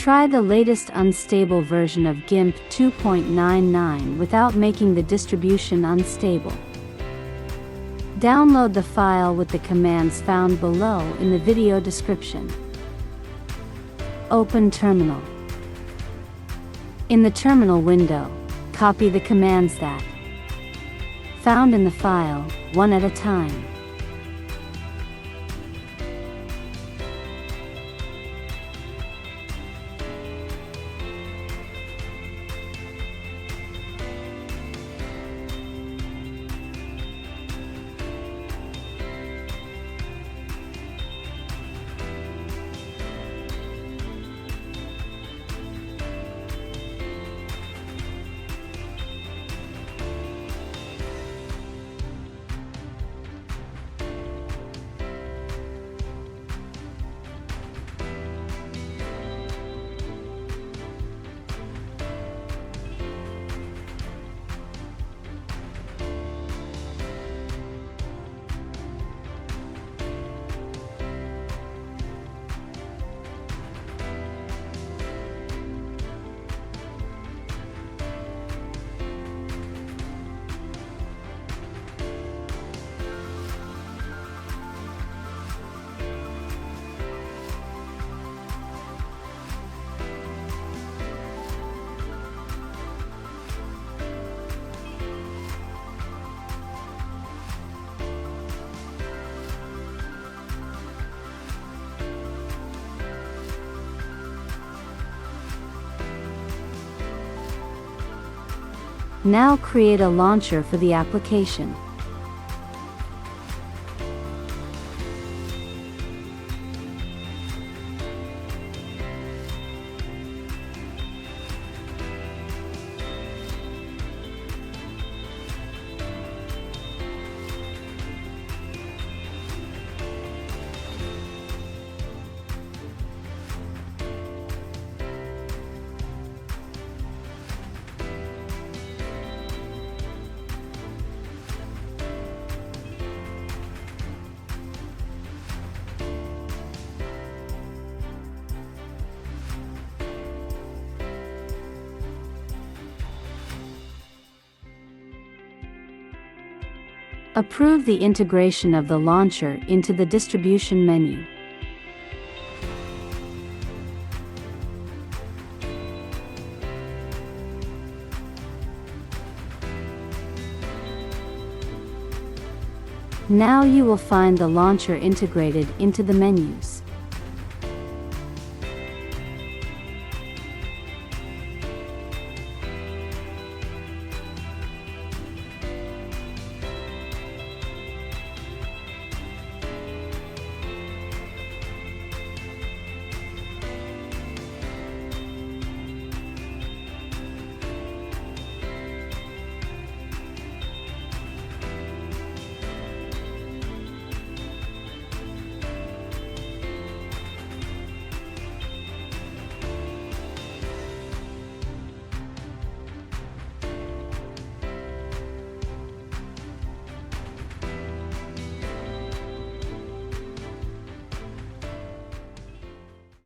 Try the latest unstable version of GIMP 2.99 without making the distribution unstable. Download the file with the commands found below in the video description. Open Terminal. In the Terminal window, copy the commands that found in the file, one at a time. Now create a launcher for the application. Approve the integration of the launcher into the distribution menu. Now you will find the launcher integrated into the menus.